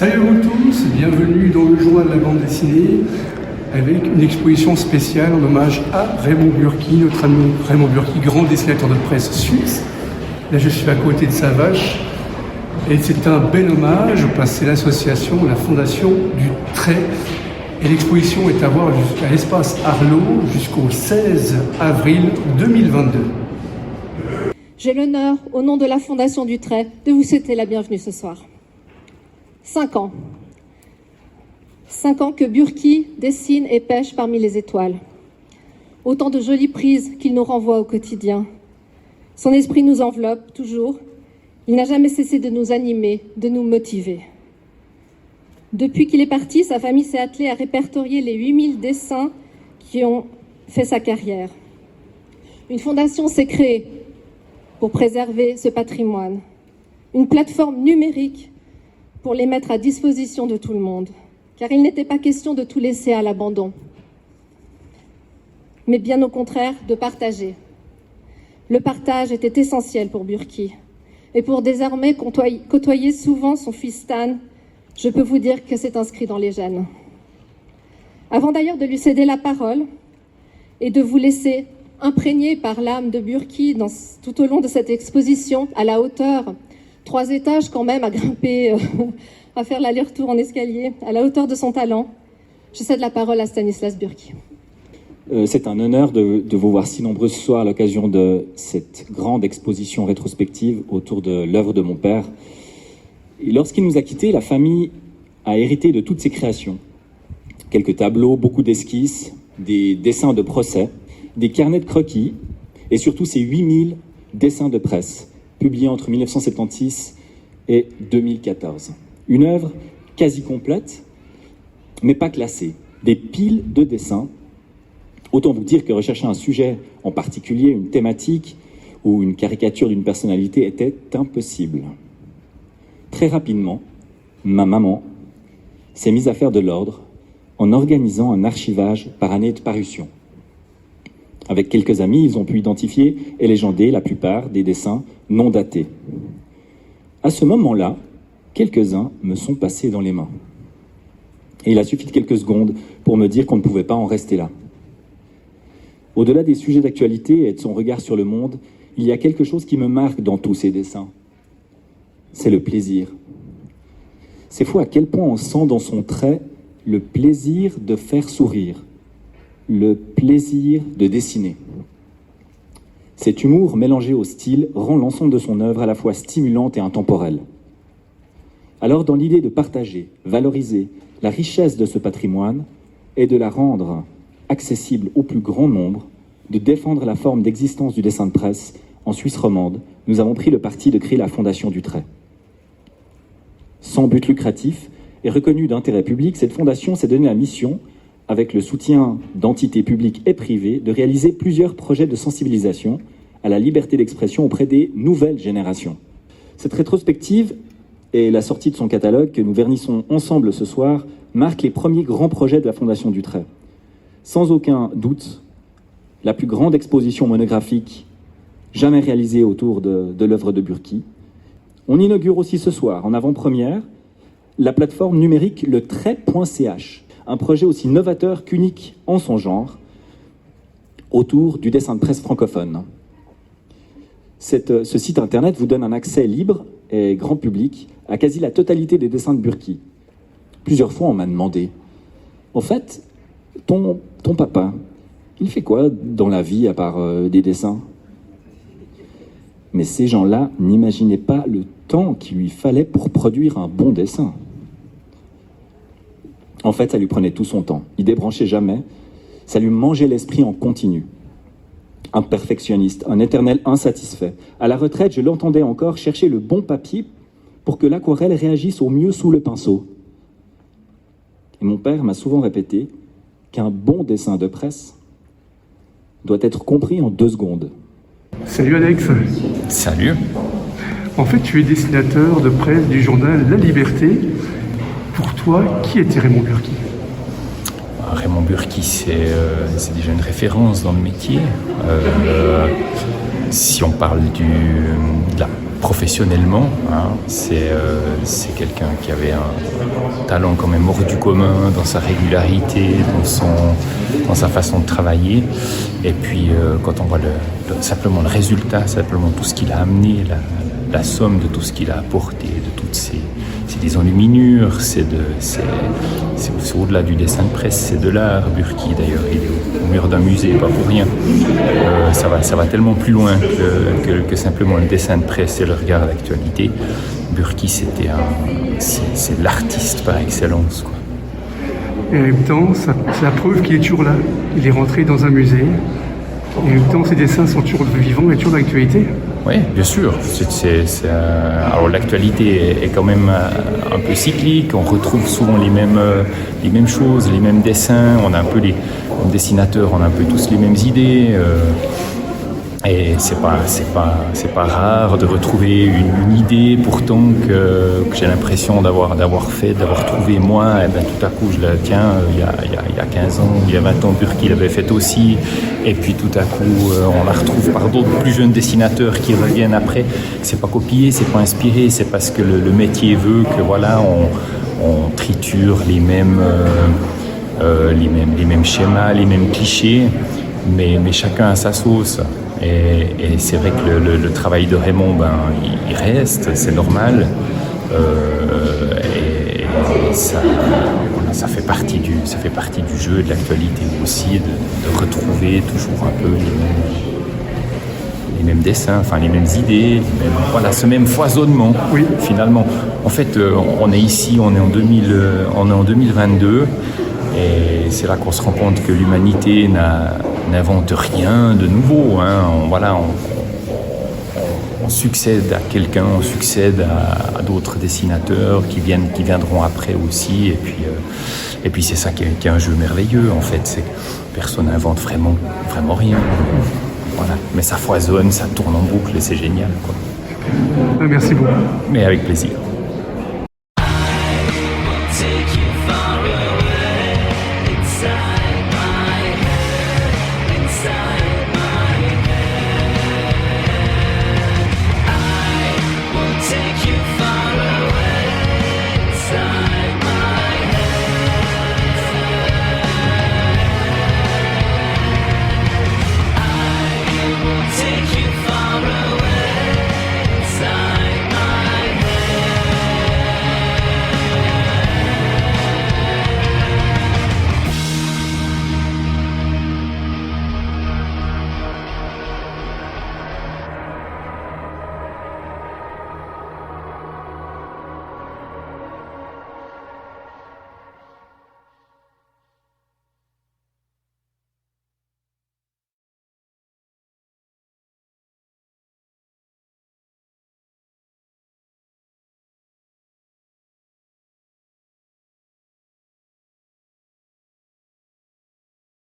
Salut à vous tous, bienvenue dans le journal de la bande dessinée avec une exposition spéciale en hommage à Raymond Burki, notre ami Raymond Burki, grand dessinateur de presse suisse. Là je suis à côté de sa vache et c'est un bel hommage parce que c'est l'association, la fondation du Trait. Et l'exposition est à voir jusqu'à l'espace Arlot jusqu'au 16 avril 2022. J'ai l'honneur, au nom de la Fondation du Trait, de vous souhaiter la bienvenue ce soir. 5 ans. 5 ans que Burki dessine et pêche parmi les étoiles. Autant de jolies prises qu'il nous renvoie au quotidien. Son esprit nous enveloppe toujours. Il n'a jamais cessé de nous animer, de nous motiver. Depuis qu'il est parti, sa famille s'est attelée à répertorier les 8000 dessins qui ont fait sa carrière. Une fondation s'est créée pour préserver ce patrimoine. Une plateforme numérique pour les mettre à disposition de tout le monde. Car il n'était pas question de tout laisser à l'abandon, mais bien au contraire de partager. Le partage était essentiel pour Burki. Et pour désormais côtoyer souvent son fils Stan, je peux vous dire que c'est inscrit dans les gènes. Avant d'ailleurs de lui céder la parole et de vous laisser imprégner par l'âme de Burki tout au long de cette exposition, à la hauteur, 3 étages quand même, à grimper, à faire l'aller-retour en escalier, à la hauteur de son talent, je cède la parole à Stanislas Burki. C'est un honneur de vous voir si nombreux ce soir à l'occasion de cette grande exposition rétrospective autour de l'œuvre de mon père. Et lorsqu'il nous a quittés, la famille a hérité de toutes ses créations. Quelques tableaux, beaucoup d'esquisses, des dessins de procès, des carnets de croquis et surtout ces 8000 dessins de presse publiés entre 1976 et 2014. Une œuvre quasi complète, mais pas classée. Des piles de dessins. Autant vous dire que rechercher un sujet en particulier, une thématique ou une caricature d'une personnalité était impossible. Très rapidement, ma maman s'est mise à faire de l'ordre en organisant un archivage par année de parution. Avec quelques amis, ils ont pu identifier et légender la plupart des dessins non datés. À ce moment-là, quelques-uns me sont passés dans les mains. Et il a suffi de quelques secondes pour me dire qu'on ne pouvait pas en rester là. Au-delà des sujets d'actualité et de son regard sur le monde, il y a quelque chose qui me marque dans tous ces dessins. C'est le plaisir. C'est fou à quel point on sent dans son trait le plaisir de faire sourire, le plaisir de dessiner. Cet humour mélangé au style rend l'ensemble de son œuvre à la fois stimulante et intemporelle. Alors, dans l'idée de partager, valoriser la richesse de ce patrimoine et de la rendre accessible au plus grand nombre, de défendre la forme d'existence du dessin de presse en Suisse romande, nous avons pris le parti de créer la Fondation du Trait. Sans but lucratif et reconnue d'intérêt public, cette fondation s'est donnée la mission, avec le soutien d'entités publiques et privées, de réaliser plusieurs projets de sensibilisation à la liberté d'expression auprès des nouvelles générations. Cette rétrospective et la sortie de son catalogue que nous vernissons ensemble ce soir marquent les premiers grands projets de la Fondation du Trait. Sans aucun doute, la plus grande exposition monographique jamais réalisée autour de l'œuvre de Burki. On inaugure aussi ce soir, en avant-première, la plateforme numérique le trait.ch, un projet aussi novateur qu'unique en son genre, autour du dessin de presse francophone. Ce site internet vous donne un accès libre et grand public à quasi la totalité des dessins de Burki. Plusieurs fois, on m'a demandé, en fait, ton papa, il fait quoi dans la vie à part des dessins? Mais ces gens-là n'imaginaient pas le temps qu'il lui fallait pour produire un bon dessin. En fait, ça lui prenait tout son temps. Il débranchait jamais. Ça lui mangeait l'esprit en continu. Un perfectionniste, un éternel insatisfait. À la retraite, je l'entendais encore chercher le bon papier pour que l'aquarelle réagisse au mieux sous le pinceau. Et mon père m'a souvent répété qu'un bon dessin de presse doit être compris en 2 secondes. Salut Alex. Salut. En fait, tu es dessinateur de presse du journal La Liberté. Pour toi, qui était Raymond Burki? Raymond Burki, c'est déjà une référence dans le métier. Si on parle de la professionnellement, hein, c'est quelqu'un qui avait un talent quand même hors du commun dans sa régularité, dans sa façon de travailler. Et puis quand on voit simplement le résultat, simplement tout ce qu'il a amené, la somme de tout ce qu'il a apporté, de toutes ces des enluminures, c'est au-delà du dessin de presse, c'est de l'art. Burki d'ailleurs, il est au mur d'un musée, pas pour rien. Ça va tellement plus loin que simplement le dessin de presse et le regard d'actualité. Burki, c'est de l'artiste par excellence, quoi. Et en même temps, c'est la preuve qu'il est toujours là. Il est rentré dans un musée. Et en même temps, ses dessins sont toujours vivants et toujours d'actualité. Oui, bien sûr. Alors l'actualité est quand même un peu cyclique. On retrouve souvent les mêmes choses, les mêmes dessins. On a un peu les dessinateurs, on a un peu tous les mêmes idées. Et c'est pas rare de retrouver une idée pourtant que j'ai l'impression d'avoir trouvé moi. Et ben tout à coup je la tiens, il y a 15 ans, il y a 20 ans, Burki l'avait fait aussi. Et puis tout à coup on la retrouve par d'autres plus jeunes dessinateurs qui reviennent après. C'est pas copié, c'est pas inspiré, c'est parce que le métier veut que voilà on triture les mêmes schémas, les mêmes clichés, mais chacun a sa sauce. Et c'est vrai que le travail de Raymond, il reste, c'est normal. Et ça fait partie du jeu, de l'actualité aussi, de retrouver toujours un peu les mêmes dessins, enfin les mêmes idées, ce même foisonnement, oui. Finalement. En fait, on est ici, on est en 2022. Et c'est là qu'on se rend compte que l'humanité n'invente rien de nouveau. Hein. On succède à quelqu'un, on succède à d'autres dessinateurs qui viendront après aussi. Et puis c'est ça qui est un jeu merveilleux en fait. C'est que personne n'invente vraiment rien. Voilà. Mais ça foisonne, ça tourne en boucle et c'est génial, quoi. Merci beaucoup. Mais avec plaisir.